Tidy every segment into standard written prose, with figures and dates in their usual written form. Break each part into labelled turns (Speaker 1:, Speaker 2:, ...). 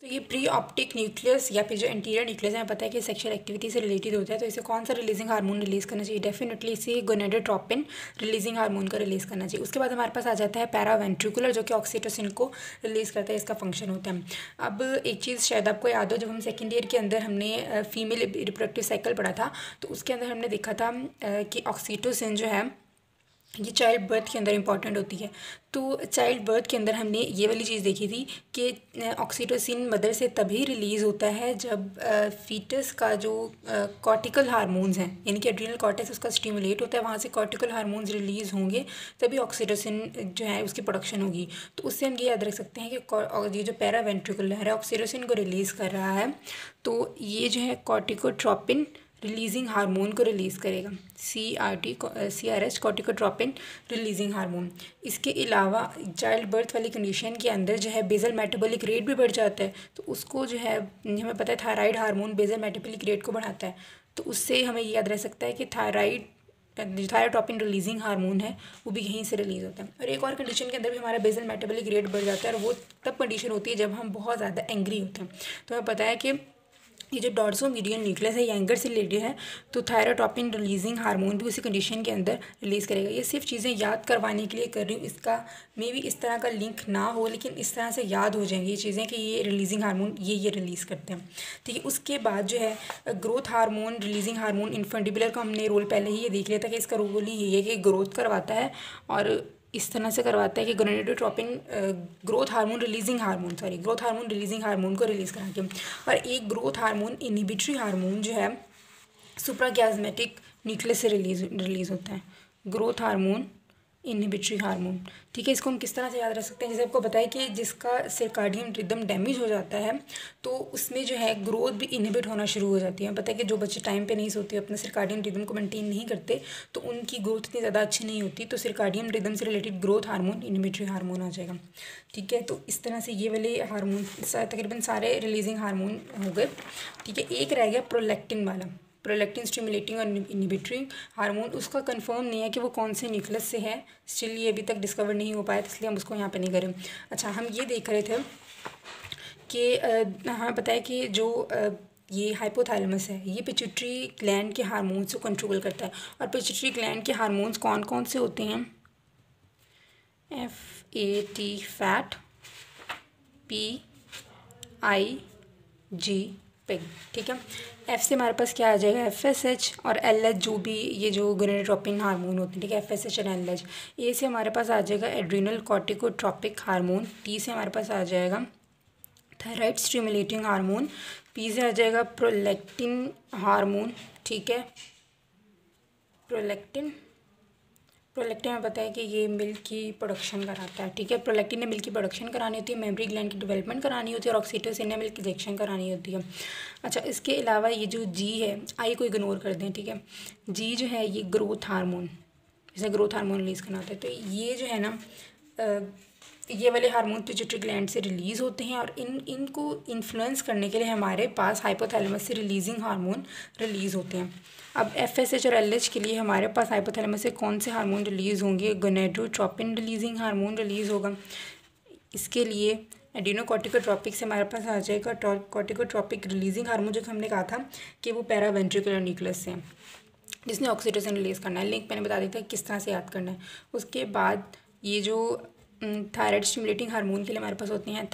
Speaker 1: तो ये pre optic nucleus या फिर जो एंटीरियर न्यूक्लियस है, हमें पता है कि सेक्सुअल एक्टिविटी से रिलेटेड होता है, तो इसे कौन सा रिलीजिंग हार्मोन रिलीज़ करना चाहिए? डेफिनेटली इसे गोनेडोट्रोपिन रिलीजिंग हार्मोन को रिलीज़ करना चाहिए। उसके बाद हमारे पास आ जाता है पैरावेंट्रिकुलर, जो कि ऑक्सीटोसिन को रिलीज़ करता है, इसका फंक्शन होता है। अब एक चीज़ शायद आपको याद हो, जब हम सेकेंड ईयर के अंदर हमने फीमेल रिप्रोडक्टिव साइकिल पढ़ा था, तो उसके अंदर हमने देखा था कि ऑक्सीटोसिन जो है ये चाइल्ड बर्थ के अंदर इंपॉर्टेंट होती है। तो चाइल्ड बर्थ के अंदर हमने ये वाली चीज़ देखी थी कि ऑक्सीटोसिन मदर से तभी रिलीज़ होता है जब फीटस का जो कॉर्टिकल हार्मोन्स हैं, यानी कि एड्रीनल कॉर्टेक्स उसका स्टिमुलेट होता है, वहाँ से कॉर्टिकल हार्मोन्स रिलीज़ होंगे तभी ऑक्सीटोसिन जो है उसकी प्रोडक्शन होगी। तो उससे हम ये याद रख सकते हैं कि ये जो पैरावेंट्रिकुलर है ऑक्सीटोसिन को रिलीज़ कर रहा है, तो ये जो है कॉर्टिकोट्रोपिन रिलीजिंग हार्मोन को रिलीज़ करेगा, CRH कॉर्टिकोट्रोपिन रिलीजिंग हार्मोन। इसके अलावा चाइल्ड बर्थ वाली कंडीशन के अंदर जो है बेसल मेटाबॉलिक रेट भी बढ़ जाता है, तो उसको जो है हमें पता है thyroid hormone basal metabolic rate को बढ़ाता है, तो उससे हमें ये याद रह सकता है कि थायराटोपिन रिलीजिंग हार्मोन है वो भी यहीं से रिलीज़ होता है। और एक और कंडीशन के अंदर भी हमारा बेसल मेटाबॉलिक रेट बढ़ जाता है, और वो तब कंडीशन होती है जब हम बहुत ज़्यादा एंग्री होते हैं। तो हमें पता है कि ये जो डॉर्सोमीडियन न्यूक्लियस है ये एंगर से रिलेटेड है, तो थायराटोपिन रिलीजिंग हार्मोन भी उसी कंडीशन के अंदर रिलीज़ करेगा। ये सिर्फ चीज़ें याद करवाने के लिए कर रही हूँ, इसका मे भी इस तरह का लिंक ना हो, लेकिन इस तरह से याद हो जाएंगी ये चीज़ें कि ये रिलीजिंग हार्मोन ये रिलीज़ करते हैं। ठीक है, उसके बाद जो है ग्रोथ हार्मोन रिलीजिंग हार्मोन इन्फेंटिबुलर का हमने रोल पहले ही ये देख लिया था कि इसका रोल ही ये है कि ग्रोथ करवाता है, और इस तरह से करवाता है कि gonadotropin growth hormone releasing hormone को रिलीज़ करा के। और एक ग्रोथ हार्मोन इनहिबिटरी हार्मोन जो है सुप्राक्याज्मेटिक न्यूक्लियस से रिलीज़ होता है, ग्रोथ हार्मोन इनहिबिटरी हार्मोन। ठीक है, इसको हम किस तरह से याद रख सकते हैं? जैसे आपको बताया कि जिसका सर्काडियन रिदम डैमेज हो जाता है तो उसमें जो है ग्रोथ भी इनहिबिट होना शुरू हो जाती है। पता है कि जो बच्चे टाइम पे नहीं सोते, अपने सर्काडियन रिदम को मेंटेन नहीं करते, तो उनकी ग्रोथ इतनी ज़्यादा अच्छी नहीं होती, तो सर्काडियन रिदम से related growth hormone inhibitory hormone आ जाएगा। ठीक है, तो इस तरह से ये वाले हार्मोन तकरीबन सारे रिलीजिंग हार्मोन हो गए। ठीक है, एक रह गया प्रोलैक्टिन वाला, प्रोलैक्टिन स्टिमुलेटिंग और इनहिबिटरी हार्मोन। उसका कंफर्म नहीं है कि वो कौन से न्यूक्लियस से है, स्टिल ये अभी तक डिस्कवर नहीं हो पाया, इसलिए हम उसको यहाँ पे नहीं करें। अच्छा, हम ये देख रहे थे कि हमें पता है कि जो ये हाइपोथैलेमस है ये पिट्यूटरी ग्लैंड के हार्मोन्स को कंट्रोल करता है। और पिट्यूटरी ग्लैंड के हार्मोन्स कौन कौन से होते हैं? FAT fat, PIG pig. ठीक है, F से हमारे पास क्या आ जाएगा? FSH, और LH जो भी ये जो गोनेडोट्रोपिन हार्मोन होते हैं। ठीक है, FSH और LH। A से हमारे पास आ जाएगा एड्रीनल कॉर्टिकोट्रोपिक हार्मोन। T से हमारे पास आ जाएगा थायराइड स्टिमुलेटिंग हार्मोन। P से आ जाएगा प्रोलैक्टिन हार्मोन। ठीक है, प्रोलैक्टिन में बताया कि ये मिल्क की प्रोडक्शन कराता है। ठीक है, प्रोलैक्टिन ने मिल्क की प्रोडक्शन करानी होती है, मेमरी ग्लैंड की डेवलपमेंट करानी होती है, और ऑक्सीटोसिन ने मिल्क इंजेक्शन करानी होती है। अच्छा, इसके अलावा ये जो G है, I को इग्नोर कर दें। ठीक है, G जो है ये ग्रोथ हार्मोन, जैसे ग्रोथ हार्मोन रिलीज़ करना होता है, तो ये जो है ना ये वाले हार्मोन पिट्यूटरी ग्लैंड से रिलीज़ होते हैं, और इनको इन्फ्लुएंस करने के लिए हमारे पास हाइपोथैलेमस से रिलीजिंग हार्मोन रिलीज़ होते हैं। अब FSH और LH के लिए हमारे पास हाइपोथैलेमस से कौन से हार्मोन रिलीज़ होंगे? गोनेडोट्रोपिन रिलीजिंग हार्मोन रिलीज़ होगा। इसके लिए एडिनोकॉर्टिकोट्रोपिक से हमारे पास आ जाएगा कॉर्टिकोट्रोपिक रिलीजिंग हार्मोन, जो कि हमने कहा था कि वो पैरावेंट्रिकुलर न्यूक्लियस से है, जिसने ऑक्सीटोसिन रिलीज़ करना है। लिंक मैंने बता दी था किस तरह से याद करना है। उसके बाद ये जो थायराइड स्टिमुलेटिंग हार्मोन के लिए हमारे पास होते हैं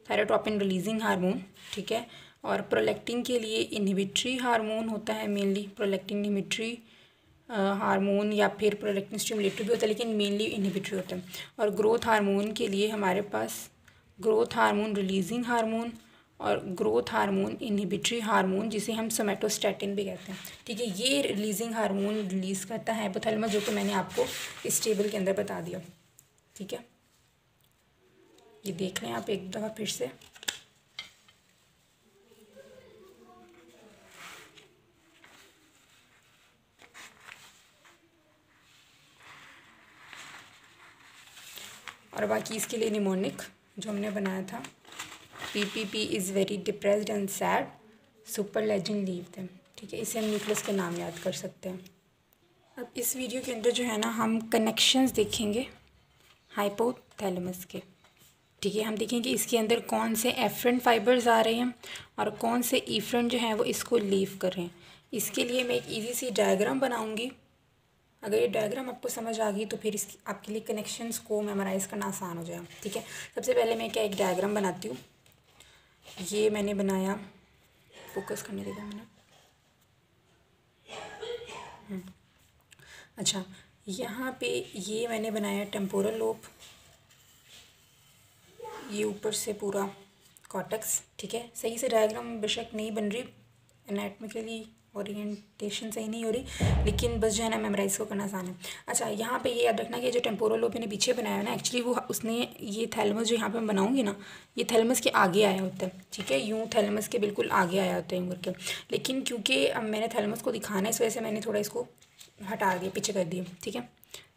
Speaker 1: थायराटोपिन रिलीजिंग हार्मोन। ठीक है, और प्रोलैक्टिन के लिए इनहिबिटरी हार्मोन होता है, मेनली प्रोलैक्टिन इनहिबिटरी हार्मोन, या फिर प्रोलैक्टिन स्टिमुलेटरी भी होता है, लेकिन मेनली इनहिबिटरी होता है। और ग्रोथ हार्मोन के लिए हमारे पास ग्रोथ हार्मोन रिलीजिंग हार्मोन और ग्रोथ हार्मोन इनहिबिटरी हार्मोन, जिसे हम सोमेटोस्टैटिन भी कहते हैं। ठीक है, ये रिलीजिंग हार्मोन रिलीज़ करता है हाइपोथैलेमस, जो कि मैंने आपको इस टेबल के अंदर बता दिया। ठीक है, ये देख लें आप एक दफ़ा फिर से। और बाकी इसके लिए निमोनिक जो हमने बनाया था, PPP is very depressed and sad, super legend leave them. ठीक है, इसे हम न्यूक्लियस के नाम याद कर सकते हैं। अब इस वीडियो के अंदर जो है ना हम कनेक्शंस देखेंगे हाइपोथैलेमस के। ठीक है, हम देखेंगे इसके अंदर कौन से एफरेंट फाइबर्स आ रहे हैं और कौन से इफरेंट जो हैं वो इसको लीव कर रहे हैं। इसके लिए मैं एक इजी सी डायग्राम बनाऊंगी। अगर ये डायग्राम आपको समझ आ गई तो फिर इस आपके लिए कनेक्शंस को मेमोराइज़ करना आसान हो जाएगा। ठीक है, सबसे पहले मैं क्या एक डायग्राम बनाती हूँ। ये मैंने बनाया, फोकस करने देगा मैंने। अच्छा, यहाँ पे ये मैंने बनाया टेम्पोरल लोब, ये ऊपर से पूरा कॉर्टेक्स। ठीक है, सही से डायग्राम बेशक नहीं बन रही, एनाटॉमिकली ओरिएंटेशन सही नहीं हो रही, लेकिन बस जो है ना मेमोराइज को करना आसान है। अच्छा, यहाँ पे ये याद रखना कि जो टेम्पोरल लोब मैंने पीछे बनाया है ना, एक्चुअली वो उसने ये थैलेमस जो यहाँ पे मैं बनाऊँगी ना, ये थैलेमस के आगे आया होता है। ठीक है, यूँ थैलेमस के बिल्कुल आगे आया होता है यूँ करके, लेकिन क्योंकि अब मैंने थैलेमस को दिखाना है इस वजह से मैंने थोड़ा इसको हटा दिया, पीछे कर दिया। ठीक है,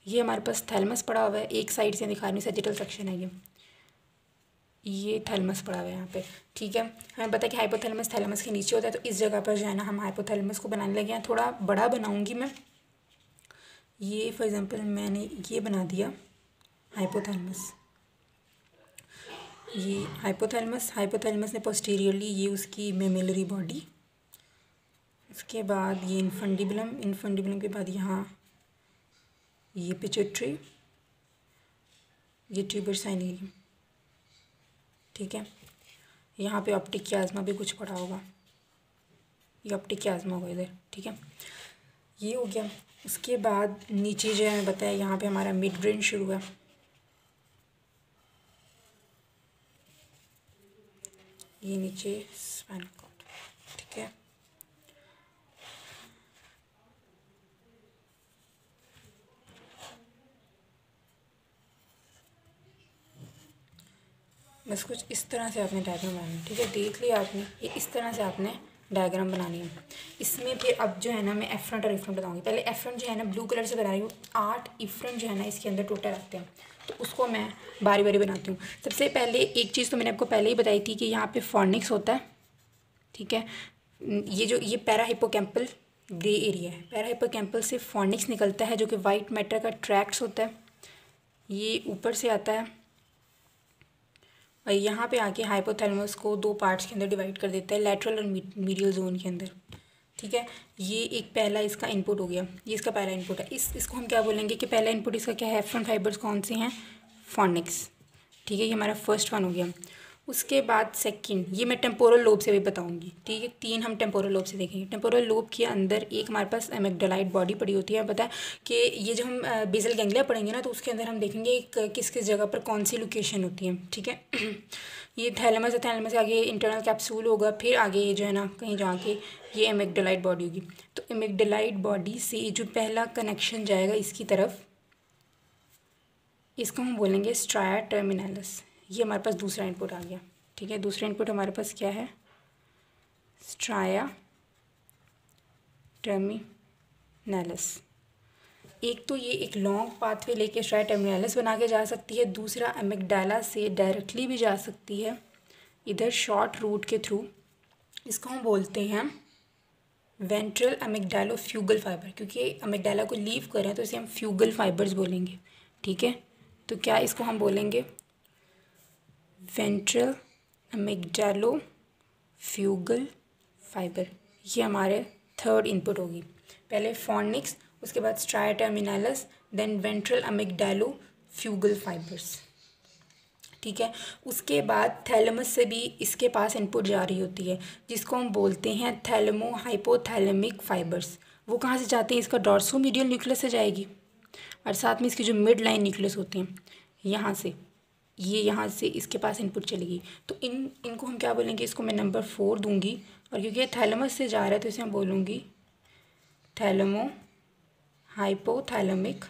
Speaker 1: ये हमारे पास थैलेमस पड़ा हुआ है, एक साइड से दिखा रही, सैजिटल सेक्शन है ये थैलेमस पड़ा हुआ है यहाँ पे। ठीक है, हमें पता है कि हाइपोथैलेमस थैलेमस के नीचे होता है, तो इस जगह पर जो है ना हम हाइपोथैलेमस को बनाने लगे हैं। थोड़ा बड़ा बनाऊंगी मैं, ये फॉर एग्जांपल मैंने ये बना दिया हाइपोथैलेमस, ये हाइपोथैलेमस ने पोस्टीरियरली ये उसकी मेमेलरी बॉडी, उसके बाद ये इनफंडिबुलम के बाद यहाँ ये पिट्यूटरी, ये ट्यूबरस एनियम। ठीक है, यहाँ पे ऑप्टिक कियाज्मा भी कुछ पड़ा होगा, ये ऑप्टिक कियाज्मा होगा इधर। ठीक है, ये हो गया। उसके बाद नीचे जो है बताया यहाँ पे हमारा मिड ब्रेन शुरू है, ये नीचे स्पाइनल कॉर्ड। ठीक है, बस कुछ इस तरह से आपने डायग्राम बनाना है। ठीक है, देख लिया आपने, ये इस तरह से आपने डायग्राम बनानी है। इसमें फिर अब जो है ना मैं एफरेंट और इफरेंट बताऊंगी। पहले एफरेंट जो है ना ब्लू कलर से बना रही हूँ, 8 इफरेंट जो है ना इसके अंदर टोटल आते हैं, तो उसको मैं बारी बारी बनाती हूँ। सबसे पहले एक चीज़ तो मैंने आपको पहले ही बताई थी कि यहाँ पे फॉर्निक्स होता है। ठीक है, ये पैरा हिप्पोकैम्पल ग्रे एरिया है, पैरा हिप्पोकैम्पल से फॉर्निक्स निकलता है जो कि वाइट मैटर का ट्रैक्ट्स होता है, ये ऊपर से आता है और यहाँ पे आके हाइपोथैलेमस को 2 पार्ट्स के अंदर डिवाइड कर देता है, लैटरल और मीडियल जोन के अंदर। ठीक है, ये एक पहला इसका इनपुट हो गया, ये इसका पहला इनपुट है। इसको हम क्या बोलेंगे कि पहला इनपुट इसका क्या है, एफरेंट फाइबर्स कौन से हैं, फॉर्निक्स। ठीक है, ये हमारा फर्स्ट वन हो गया। उसके बाद सेकंड, ये मैं टेम्पोरल लोब से भी बताऊंगी। ठीक है, 3 हम टेम्पोरल लोब से देखेंगे। टेम्पोरल लोब के अंदर एक हमारे पास एमिग्डालाइट बॉडी पड़ी होती है। पता है कि ये जो हम बेसल गैंग्लिया पढ़ेंगे ना, तो उसके अंदर हम देखेंगे किस किस जगह पर कौन सी लोकेशन होती है। ठीक है, ये थैलेमस है, थैलेमस के आगे इंटरनल कैप्सूल होगा, फिर आगे ये जो है ना कहीं जाके ये एमिग्डालाइट बॉडी होगी। तो एमिग्डालाइट बॉडी से जो पहला कनेक्शन जाएगा इसकी तरफ, इसको हम बोलेंगे स्ट्राया टर्मिनलिस। ये हमारे पास दूसरा इनपुट आ गया। ठीक है, दूसरा इनपुट हमारे पास क्या है, स्ट्राया टर्मिनलिस। एक तो ये एक लॉन्ग पाथवे लेके स्ट्राया टर्मिनलिस बना के जा सकती है, दूसरा एमिग्डाला से डायरेक्टली भी जा सकती है इधर शॉर्ट रूट के थ्रू। इसको हम बोलते हैं वेंट्रल एमिग्डालोफ्यूगल फाइबर, क्योंकि एमिग्डाला को लीव कर रहे हैं तो इसे हम फ्यूगल फाइबर्स बोलेंगे। ठीक है, तो क्या इसको हम बोलेंगे वेंट्रल एमिग्डालोफ्यूगल फाइबर। ये हमारे थर्ड इनपुट होगी, पहले फॉर्निक्स, उसके बाद striae terminalis, then ventral एमिग्डालोफ्यूगल fibres. ठीक है, उसके बाद थैलेमस से भी इसके पास इनपुट जा रही होती है, जिसको हम बोलते हैं थैलेमो हाइपोथैलेमिक फाइबर्स। वो कहाँ से जाते हैं, इसका डॉर्सोमीडियल न्यूक्लियस से जाएगी, और साथ में इसकी जो मिड लाइन न्यूक्लियस होते हैं यहाँ से, ये यहाँ से इसके पास इनपुट चलेगी। तो इनको हम क्या बोलेंगे, इसको मैं नंबर 4 दूंगी, और क्योंकि ये थैलेमस से जा रहा है तो इसे हम बोलूँगी थैलेमो हाइपोथैलेमिक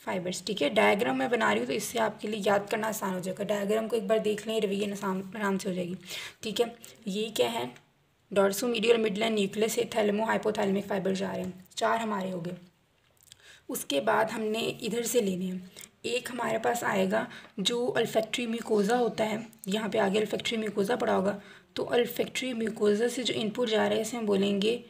Speaker 1: फाइबर्स। ठीक है, डायग्राम मैं बना रही हूँ तो इससे आपके लिए याद करना आसान हो जाएगा। डायग्राम को एक बार देख लें, रिवीजन आराम से हो जाएगी। ठीक है, ये क्या है, डॉर्सोमीडियल मिडलाइन न्यूक्लियस से थैलेमो हाइपोथैलेमिक फाइबर जा रहे हैं, 4 हमारे हो गए। उसके बाद हमने इधर से लेने हैं, एक हमारे पास आएगा जो अल्फैक्टरी म्यूकोज़ा होता है, यहाँ पे आगे अल्फैक्टरी म्यूकोज़ा पड़ा होगा, तो अल्फैक्टरी म्यूकोज़ा से जो इनपुट जा रहा है इसे हम बोलेंगे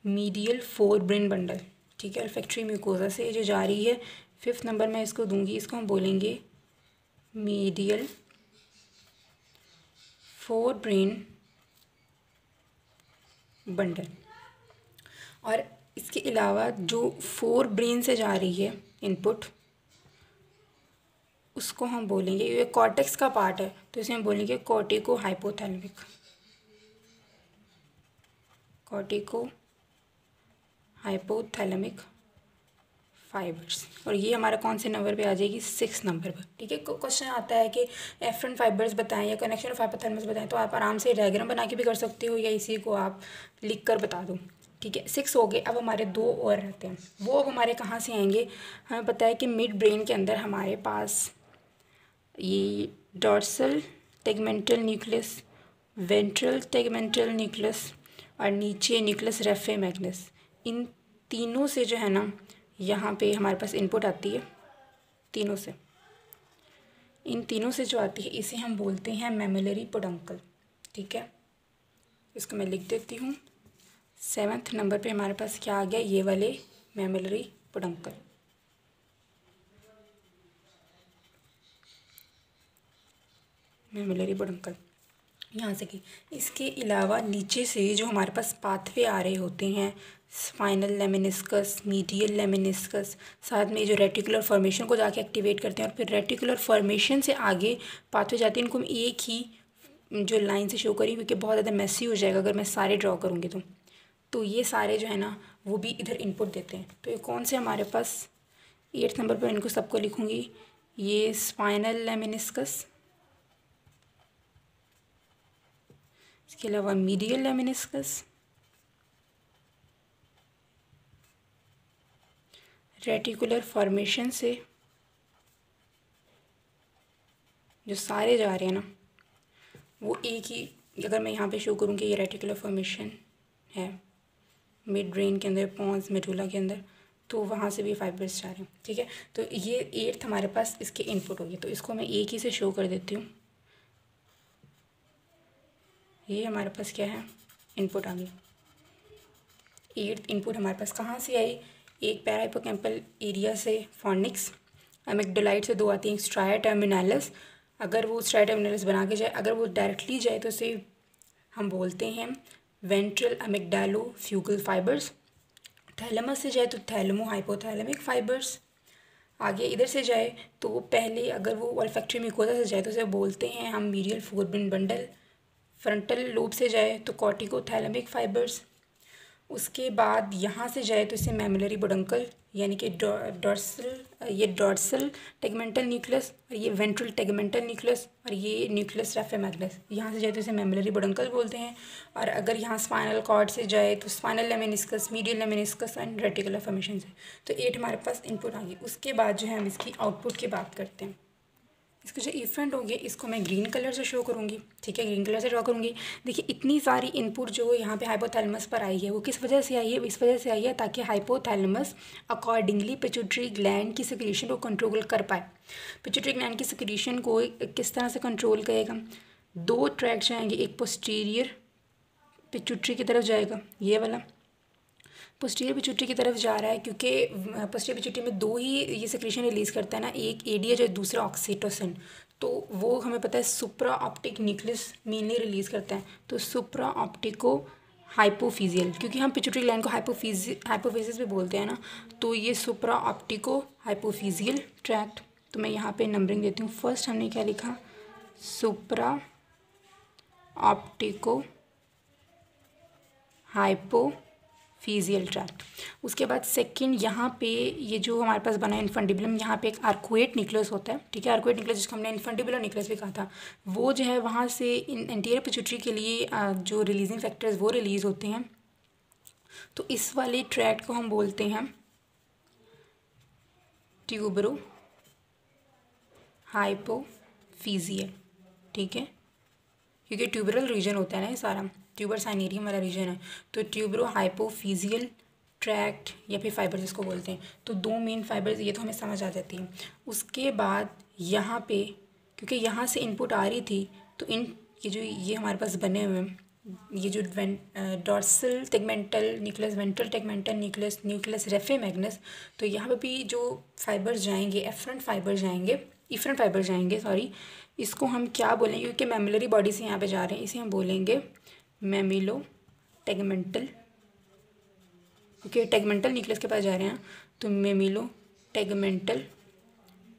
Speaker 1: मीडियल फोरब्रेन बंडल। ठीक है, अल्फैक्टरी म्यूकोज़ा से जो जा रही है, 5th नंबर मैं इसको दूंगी, इसको हम बोलेंगे मीडियल फोर ब्रेन बंडल। और इसके अलावा जो फोर ब्रेन से जा रही है इनपुट, उसको हम बोलेंगे, ये कॉर्टेक्स का पार्ट है तो इसे हम बोलेंगे cortico hypothalamic, cortico hypothalamic fibres. और ये हमारा कौन से नंबर पे आ जाएगी, 6 नंबर पर। ठीक है, क्वेश्चन आता है कि एफरेंट फाइबर्स बताएं या कनेक्शन ऑफ हाइपोथैलेमस बताएं, तो आप आराम से डायग्राम बना के भी कर सकते हो या इसी को आप लिख कर बता दो। ठीक है, 6 हो गए। अब हमारे 2 और रहते हैं, वो अब हमारे कहाँ से आएंगे। हमें पता है कि मिड ब्रेन के अंदर हमारे पास ये dorsal tegmental nucleus, ventral tegmental nucleus और नीचे न्यूक्लियस रेफे मैग्नस, इन तीनों से जो है ना यहाँ पे हमारे पास इनपुट आती है। तीनों से, इन तीनों से जो आती है इसे हम बोलते हैं मेमोलरी पोडंकल। ठीक है, इसको मैं लिख देती हूँ। 7th नंबर पे हमारे पास क्या आ गया, ये वाले मेमोलरी पोडंकल। मेमोलरी पोडंकल यहाँ से की। इसके अलावा नीचे से जो हमारे पास पाथवे आ रहे होते हैं, स्पाइनल लेमिनिस्कस, मीडियल लेमिनिस्कस, साथ में जो रेटिकुलर फॉर्मेशन को जाके एक्टिवेट करते हैं और फिर रेटिकुलर फॉर्मेशन से आगे पाथवे जाते हैं। इनको हम एक ही जो लाइन से शो करी, क्योंकि बहुत ज़्यादा मैसी हो जाएगा अगर मैं सारे ड्रॉ करूँगी तो ये सारे जो है ना वो भी इधर इनपुट देते हैं। तो ये कौन से हमारे पास 8th नंबर पर, इनको सबको लिखूँगी। ये स्पाइनल लेमिनिस्कस, इसके अलावा मीडियल लेमिनिस्कस, रेटिकुलर फॉर्मेशन से जो सारे जा रहे हैं ना वो एक ही, अगर मैं यहाँ पे शो करूँ कि ये रेटिकुलर फॉर्मेशन है मिड ब्रेन के अंदर, पॉन्स मेडुला के अंदर, तो वहाँ से भी फाइबर्स जा रहे हैं। ठीक है, तो ये 8th हमारे पास इसके इनपुट हो गए, तो इसको मैं एक ही से शो कर देती हूँ। ये हमारे पास क्या है, इनपुट आ गया। 8th इनपुट हमारे पास कहाँ से आई, एक पैरा हिप्पोकैम्पल एरिया से फॉर्निक्स, अमिगडालाइड से 2 आती हैं, स्ट्राया टर्मिनालिस। अगर वो स्ट्राया टर्मिनालिस बना के जाए, अगर वो डायरेक्टली जाए तो इसे हम बोलते हैं वेंट्रल अमिगडालो फ्यूगल फाइबर्स। थैलेमस से जाए तो थैलेमो हाइपोथैलेमिक फाइबर्स। आगे इधर से जाए तो पहले अगर वो ऑल्फैक्टरी म्यूकोसा से जाए तो उसे बोलते हैं हम medial forebrain bundle. Frontal lobe से जाए तो कॉर्टिकोथैलेमिक फाइबर्स। उसके बाद यहाँ से जाए तो इसे मेमोलरी पोडंकल, यानी कि डॉर्सल टेगमेंटल न्यूक्लियस और ये वेंट्रल टेगमेंटल न्यूक्लियस और ये न्यूक्लियस रेफे मैग्नस। यहाँ से जाए तो इसे मेमोलरी पोडंकल बोलते हैं। और अगर यहाँ स्पाइनल कॉर्ड से जाए तो spinal lemniscus, medial lemniscus and reticular formation से। तो 8 हमारे पास इनपुट आ गई। उसके बाद जो है हम इसकी आउटपुट की बात करते हैं। इसको जो इफेंट होंगे इसको मैं ग्रीन कलर से शो करूँगी। ठीक है, ग्रीन कलर से ड्रॉ करूँगी। देखिए इतनी सारी इनपुट जो यहाँ पे हाइपोथैलेमस पर आई है वो किस वजह से आई है, इस वजह से आई है ताकि हाइपोथैलेमस अकॉर्डिंगली पिट्यूटरी ग्लैंड की सिक्रीशन को कंट्रोल कर पाए। पिट्यूटरी ग्लैंड की सिक्रीशन को किस तरह से कंट्रोल करेगा, 2 ट्रैक जाएंगे, एक पोस्टीरियर पिट्यूटरी की तरफ जाएगा, ये वाला पोस्टीरियर पिट्यूटरी की तरफ जा रहा है, क्योंकि पोस्टीरियर पिट्यूटरी में 2 ही ये सेक्रेशन रिलीज़ करता है ना, एक एडीएच और दूसरा ऑक्सीटोसिन। तो वो हमें पता है सुप्रा ऑप्टिक न्यूक्लियस मेनली रिलीज़ करता है। तो सुप्रा ऑप्टिको हाइपोफिजियल, क्योंकि हम पिट्यूटरी ग्लैंड को हाइपोफिजिस भी बोलते हैं ना, तो ये सुप्रा ऑप्टिको हाइपोफिजियल ट्रैक्ट। तो मैं यहाँ पे नंबरिंग देती हूँ। फर्स्ट हमने क्या लिखा, सुप्रा ऑप्टिको हाइपोफिजियल ट्रैक्ट। उसके बाद सेकंड यहाँ पे ये जो हमारे पास बना है इन्फंडिबुलम, यहाँ पे एक आर्कुएट न्यूक्लियस होता है। ठीक है, आर्कुएट न्यूक्लियस जिसको हमने इन्फंडिबुलर न्यूक्लियस भी कहा था, वो जो है वहाँ से एंटीरियर पिट्यूटरी के लिए जो रिलीजिंग फैक्टर्स वो रिलीज़ होते हैं। तो इस वाले ट्रैक्ट को हम बोलते हैं ट्यूबरो हाइपोफिजियल। ठीक है, क्योंकि ट्यूबरल रीजन होता है ना ये सारा, ट्यूबर साइनेरियम वाला रीजन है। तो ट्यूबरो हाइपोफिजियल ट्रैक्ट या फिर फाइबर जिसको बोलते हैं। तो 2 मेन फाइबर्स ये तो हमें समझ आ जाती है। उसके बाद यहाँ पे क्योंकि यहाँ से इनपुट आ रही थी, तो ये हमारे पास बने हुए हैं, ये जो dorsal tegmental nucleus, ventral tegmental nucleus, nucleus raphe Magnus. तो यहाँ पे भी जो फाइबर्स जाएंगे, एफरेंट फाइबर जाएंगे इफरेंट फाइबर जाएंगे, सॉरी, इसको हम क्या बोलेंगे, क्योंकि मैमिलरी बॉडी से यहाँ पे जा रहे हैं, इसे हम बोलेंगे मैमिलो टेगमेंटल, क्योंकि टेगमेंटल न्यूक्लियस के पास जा रहे हैं, तो मैमिलो टेगमेंटल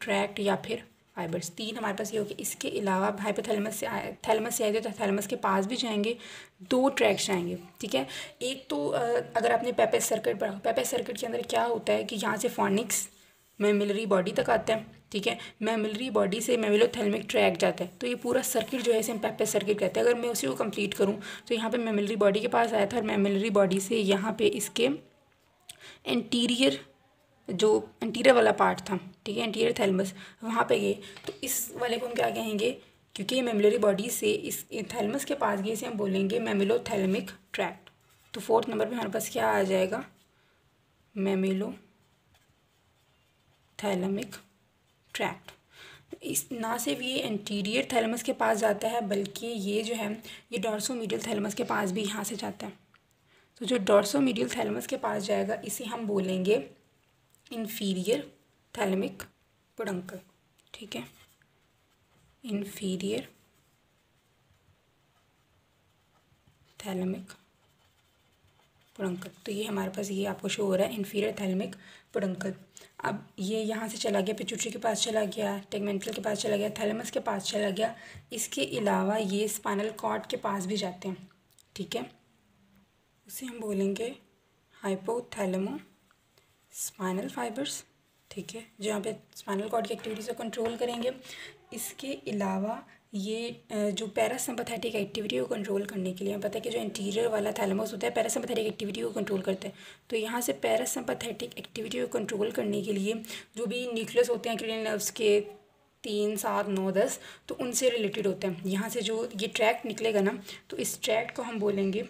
Speaker 1: ट्रैक्ट या फिर फाइबर्स। 3 हमारे पास ये हो गए। इसके अलावा हाइपोथैलेमस से थैलेमस से आए तो थैलेमस के पास भी जाएंगे, 2 ट्रैक्स जाएंगे, ठीक है। एक तो अगर आपने पेपेज सर्किट पढ़ा, पेपेज सर्किट के अंदर क्या होता है कि यहाँ से फॉनिक्स मैमिलरी बॉडी तक आता है, ठीक है। मैमिलरी बॉडी से मैमिलोथैलेमिक ट्रैक जाता है, तो ये पूरा सर्किट जो है इसे हम पेपेज सर्किट कहते हैं। अगर मैं उसी को कंप्लीट करूँ तो यहाँ पे मैमिलरी बॉडी के पास आया था, और मैमिलरी बॉडी से यहाँ पे इसके एंटीरियर, जो एंटीरियर वाला पार्ट था, ठीक है, एंटीरियर थैलेमस, वहाँ पे गए, तो इस वाले को हम क्या कहेंगे, क्योंकि ये मैमिलरी बॉडी से इस थैलेमस के पास गए, इसे हम बोलेंगे मैमिलोथैलेमिक ट्रैक्ट। तो 4th नंबर पे हमारे पास क्या आ जाएगा, मैमिलोथैलेमिक ट्रैक्ट। इस ना सिर्फ ये एंटीरियर थैलेमस के पास जाता है, बल्कि ये जो है ये डॉर्सोमीडियल थैलेमस के पास भी यहाँ से जाता है। तो जो डॉर्सोमीडियल थैलेमस के पास जाएगा इसे हम बोलेंगे इन्फीरियर थैलेमिक पेडंकल, ठीक है, इन्फीरियर थैलेमिक पेडंकल। तो ये हमारे पास ये आपको शो हो रहा है इन्फीरियर थैलेमिक पेडंकल। अब ये यहाँ से चला गया, पिट्यूटरी के पास चला गया, टेगमेंटल के पास चला गया, थैलेमस के पास चला गया। इसके अलावा ये स्पाइनल कॉर्ड के पास भी जाते हैं, ठीक है, उसे हम बोलेंगे हाइपोथैलेमो स्पाइनल फाइबर्स, ठीक है, जहाँ पे स्पाइनल कॉर्ड की एक्टिविटीज़ को कंट्रोल करेंगे। इसके अलावा ये जो पैरासिम्पैथेटिक एक्टिविटी को कंट्रोल करने के लिए, हमें पता है कि जो इंटीरियर वाला थैलेमस होता है पैरासिम्पैथेटिक एक्टिविटी को कंट्रोल करता है, तो यहाँ से पैरासिम्पैथेटिक एक्टिविटी को कंट्रोल करने के लिए जो भी न्यूक्लियस होते हैं क्रेनियल नर्व्स के 3, 7, 9, 10, तो उनसे रिलेटेड होते हैं। यहाँ से जो ये ट्रैक्ट निकलेगा ना, तो इस ट्रैक्ट को हम बोलेंगे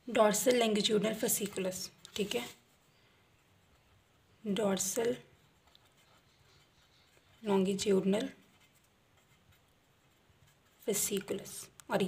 Speaker 1: डॉर्सल लॉन्गिट्यूडिनल फेसिकुलस, ठीक है, डॉर्सल लॉन्गिट्यूडिनल फेसिकुलस। और